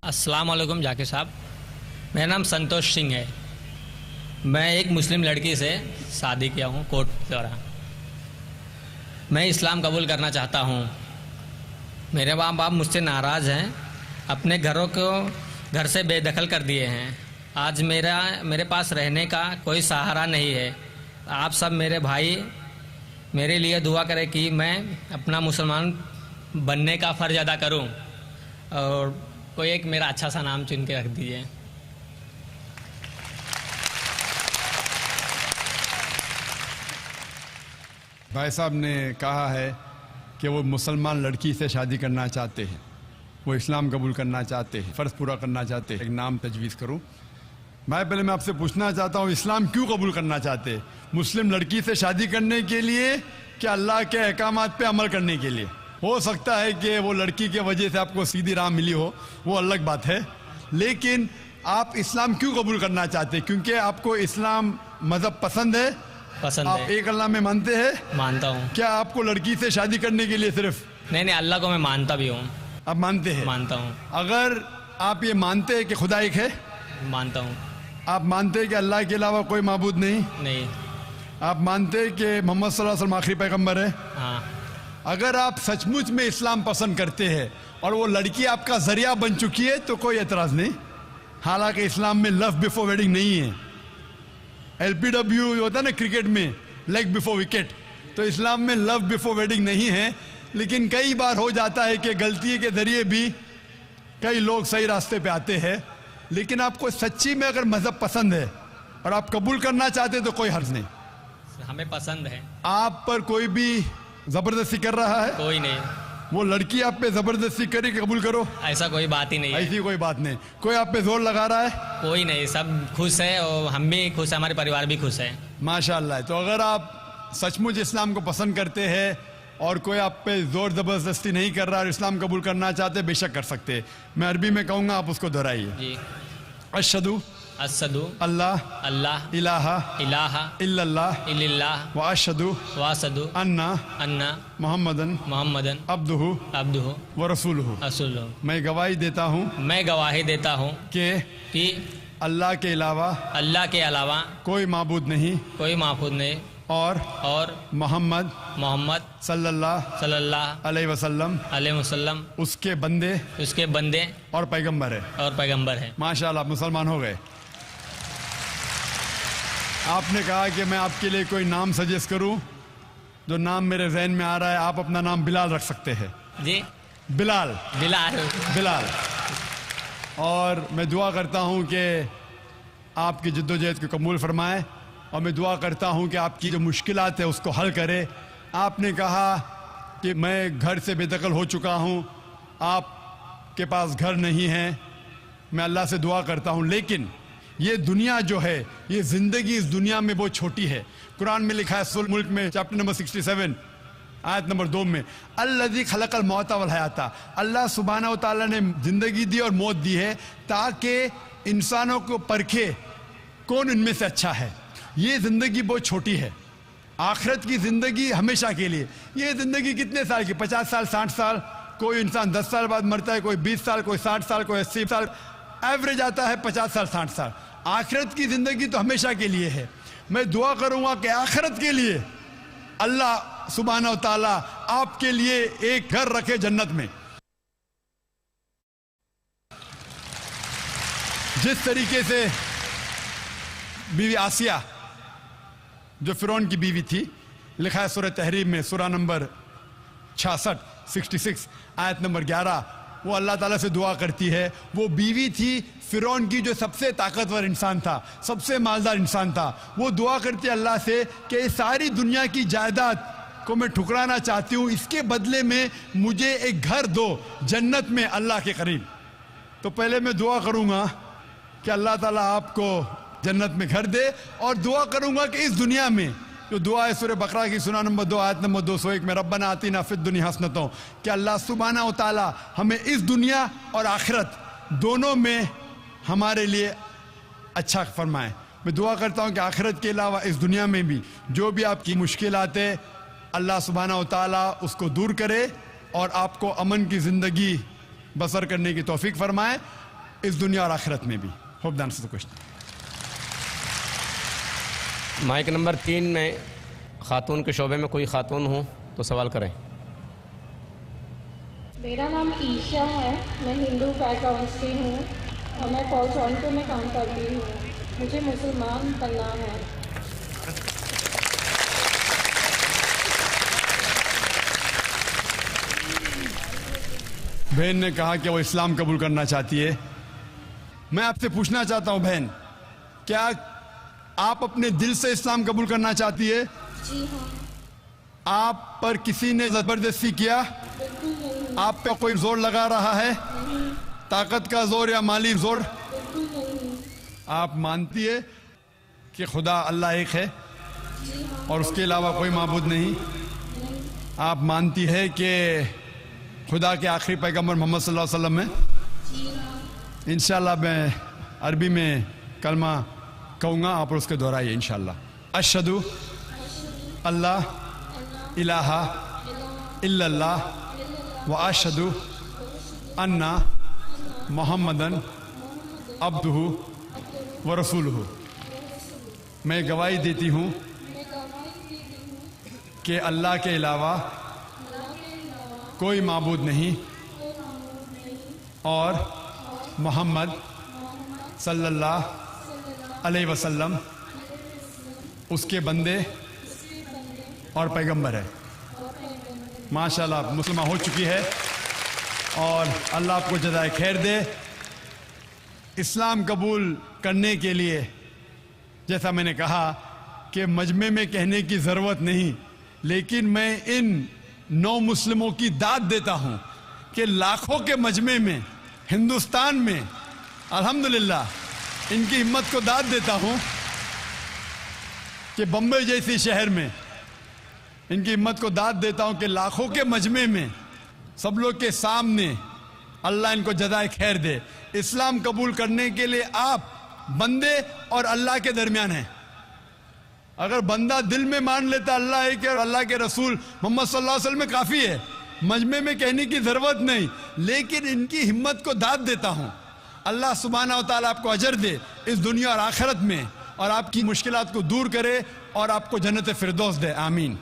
السلام علیکم ذاکر صاحب، میرا نام سنتوش سنگھ ہے۔ میں ایک مسلم لڑکی سے شادی کیا ہوں کوٹ دورہ۔ میں اسلام قبول کرنا چاہتا ہوں۔ میرے ماں باپ مجھ سے ناراض ہیں، اپنے گھروں کو گھر سے بے دخل کر دیے ہیں۔ آج میرے پاس رہنے کا کوئی سہارا نہیں ہے۔ آپ سب میرے بھائی میرے لیے دعا کریں کہ میں اپنا مسلمان بننے کا فرض ادا کروں، اور کوئی ایک میرا اچھا سا نام چن کے رکھ دیجیے۔ بھائی صاحب نے کہا ہے کہ وہ مسلمان لڑکی سے شادی کرنا چاہتے ہیں، وہ اسلام قبول کرنا چاہتے ہیں، فرض پورا کرنا چاہتے ہیں۔ ایک نام تجویز کروں۔ بھائی پہلے میں آپ سے پوچھنا چاہتا ہوں، اسلام کیوں قبول کرنا چاہتے ہیں؟ مسلم لڑکی سے شادی کرنے کے لیے کہ اللہ کے احکامات پہ عمل کرنے کے لیے؟ ہو سکتا ہے کہ وہ لڑکی کی وجہ سے آپ کو سیدھی راہ ملی ہو، وہ الگ بات ہے، لیکن آپ اسلام کیوں قبول کرنا چاہتے ہیں؟ کیونکہ آپ کو اسلام مذہب پسند ہے؟ آپ ایک اللہ میں مانتے ہیں؟ مانتا ہوں۔ کیا آپ کو لڑکی سے شادی کرنے کے لیے صرف؟ نہیں، اللہ کو میں مانتا بھی ہوں۔ آپ مانتے ہیں؟ مانتا ہوں۔ اگر آپ یہ مانتے ہیں کہ خدا ایک ہے؟ مانتا ہوں۔ آپ مانتے ہیں کہ اللہ کے علاوہ کوئی معبود نہیں؟ نہیں۔ آپ مانتے ہیں کہ محمد صلی اللہ علیہ وسلم آخری پیغمبر ہے؟ ہاں۔ اگر آپ سچ مچ میں اسلام پسند کرتے ہیں اور وہ لڑکی آپ کا ذریعہ بن چکی ہے تو کوئی اعتراض نہیں۔ حالانکہ اسلام میں لو بفور ویڈنگ نہیں ہے۔ LPW ہوتا ہے نا کرکٹ میں، لیگ بفور وکٹ، تو اسلام میں لو بفور ویڈنگ نہیں ہے۔ لیکن کئی بار ہو جاتا ہے کہ غلطی کے ذریعے بھی کئی لوگ صحیح راستے پہ آتے ہیں۔ لیکن آپ کو سچی میں اگر مذہب پسند ہے اور آپ قبول کرنا چاہتے ہیں تو کوئی حرج نہیں۔ ہمیں پسند ہے۔ آپ پر کوئی بھی زبردستی کر رہا ہے؟ کوئی نہیں۔ وہ لڑکی آپ پہ زبردستی کرے کہ قبول کرو؟ ایسا کوئی بات ہی نہیں ہے۔ ایسی کوئی بات نہیں۔ کوئی آپ پہ زور لگا رہا ہے؟ کوئی نہیں، سب خوش ہے اور ہم بھی خوش ہیں، ہمارے پریوار بھی خوش ہے۔ ماشاءاللہ۔ تو اگر آپ سچ مچ اسلام کو پسند کرتے ہیں اور کوئی آپ پہ زور زبردستی نہیں کر رہا اور اسلام قبول کرنا چاہتے، بے شک کر سکتے ہیں۔ میں عربی میں کہوں گا، آپ اس کو دہرائیے۔ جی۔ اشہدو اللہ الہ الا اللہ واشہدو ان محمدن عبدہ ورسولہ۔ میں گواہی دیتا ہوں کہ اللہ کے علاوہ کوئی معبود نہیں اور محمد صلی اللہ علیہ وسلم اس کے بندے اور پیغمبر ہے۔ ماشاءاللہ، آپ مسلمان ہو گئے۔ آپ نے کہا کہ میں آپ کے لیے کوئی نام سجیسٹ کروں۔ جو نام میرے ذہن میں آ رہا ہے، آپ اپنا نام بلال رکھ سکتے ہیں۔ جی، بلال۔ اور میں دعا کرتا ہوں کہ آپ کی جدوجہد کو قبول فرمائے، اور میں دعا کرتا ہوں کہ آپ کی جو مشکلات ہے اس کو حل کرے۔ آپ نے کہا کہ میں گھر سے بے دخل ہو چکا ہوں، آپ کے پاس گھر نہیں ہے۔ میں اللہ سے دعا کرتا ہوں، لیکن یہ دنیا جو ہے، یہ زندگی اس دنیا میں بہت چھوٹی ہے۔ قرآن میں لکھا ہے سورۃ ملک میں چیپٹر نمبر 67 آیت نمبر 2 میں، الذی خلق الموت والحیات، اللہ سبحانہ و تعالیٰ نے زندگی دی اور موت دی ہے تاکہ انسانوں کو پرکھے کون ان میں سے اچھا ہے۔ یہ زندگی بہت چھوٹی ہے۔ آخرت کی زندگی ہمیشہ کے لیے۔ یہ زندگی کتنے سال کی؟ 50 سال، 60 سال، کوئی انسان 10 سال بعد مرتا ہے، کوئی 20 سال، کوئی 60 سال، کوئی 80 سال، ایوریج آتا ہے 50 سال، 60 سال۔ آخرت کی زندگی تو ہمیشہ کے لیے ہے۔ میں دعا کروں گا کہ آخرت کے لیے اللہ سبحانہ و تعالیٰ آپ کے لیے ایک گھر رکھے جنت میں۔ جس طریقے سے بیوی آسیہ جو فرعون کی بیوی تھی، لکھا ہے سورہ تحریم میں سورہ نمبر 66 آیت نمبر 11، وہ اللہ تعالیٰ سے دعا کرتی ہے۔ وہ بیوی تھی فرعون کی جو سب سے طاقتور انسان تھا، سب سے مالدار انسان تھا۔ وہ دعا کرتی ہے اللہ سے کہ اس ساری دنیا کی جائیداد کو میں ٹھکرانا چاہتی ہوں، اس کے بدلے میں مجھے ایک گھر دو جنت میں اللہ کے قریب۔ تو پہلے میں دعا کروں گا کہ اللہ تعالیٰ آپ کو جنت میں گھر دے، اور دعا کروں گا کہ اس دنیا میں جو دعا ہے سورہ بقرہ کی سورہ نمبر 2 آیت نمبر 201 میں، ربنا آتینا فی الدنیا حسنۃ، کہ اللہ سبحانہ و تعالیٰ ہمیں اس دنیا اور آخرت دونوں میں ہمارے لیے اچھا فرمائے۔ میں دعا کرتا ہوں کہ آخرت کے علاوہ اس دنیا میں بھی جو بھی آپ کی مشکلات ہے، اللہ سبحانہ و تعالیٰ اس کو دور کرے اور آپ کو امن کی زندگی بسر کرنے کی توفیق فرمائے۔ اس دنیا اور آخرت میں بھی. Hope the answer to the question. Mic number 3 میں خاتون کے شعبے میں کوئی خاتون ہوں تو سوال کریں. میرا نام عیشا ہے. میں ہندو بیک گراؤنڈ سے ہوں اور میں ٹورنٹو میں کام کرتی ہوں. مجھے مسلمان بننا ہے. بہن نے کہا کہ وہ اسلام قبول کرنا چاہتی ہے. میں آپ سے پوچھنا چاہتا ہوں بہن، کیا آپ اپنے دل سے اسلام قبول کرنا چاہتی ہے؟ جی ہاں. آپ پر کسی نے زبردستی کیا؟ بالکل نہیں. آپ پہ کوئی زور لگا رہا ہے؟ طاقت کا زور یا مالی زور؟ بالکل نہیں. آپ مانتی ہے کہ خدا اللہ ایک ہے جی ہاں. اور اس کے علاوہ کوئی معبود نہیں؟ آپ مانتی ہے کہ خدا کے آخری پیغمبر محمد صلی اللہ علیہ وسلم ہے؟ جی ہاں. انشاءاللہ میں عربی میں کلمہ کہوں گا، آپ اس کے دہرائیے انشاءاللہ. اشہدو اللہ الہ الا اللہ و اشہدو ان محمدن عبدہ و رسولہ. میں گواہی دیتی ہوں کہ اللہ کے علاوہ کوئی معبود نہیں اور محمد صلی اللہ علیہ وسلم اس کے بندے اور پیغمبر ہے. ماشاءاللہ مسلمہ ہو چکی ہے اور اللہ آپ کو جزائے خیر دے. اسلام قبول کرنے کے لیے جیسا میں نے کہا کہ مجمع میں کہنے کی ضرورت نہیں، لیکن میں ان 9 مسلموں کی داد دیتا ہوں کہ لاکھوں کے مجمع میں ہندوستان میں الحمدللہ ان کی ہمت کو داد دیتا ہوں کہ بمبئی جیسی شہر میں ان کی ہمت کو داد دیتا ہوں کہ لاکھوں کے مجمع میں سب لوگ کے سامنے اللہ ان کو جزائے خیر دے. اسلام قبول کرنے کے لیے آپ بندے اور اللہ کے درمیان ہیں. اگر بندہ دل میں مان لیتا اللہ ہے کہ اللہ کے رسول محمد صلی اللہ علیہ وسلم میں کافی ہے، مجمع میں کہنے کی ضرورت نہیں. لیکن ان کی ہمت کو داد دیتا ہوں. اللہ سبحانہ و تعالیٰ آپ کو اجر دے اس دنیا اور آخرت میں، اور آپ کی مشکلات کو دور کرے اور آپ کو جنت فردوس دے. آمین.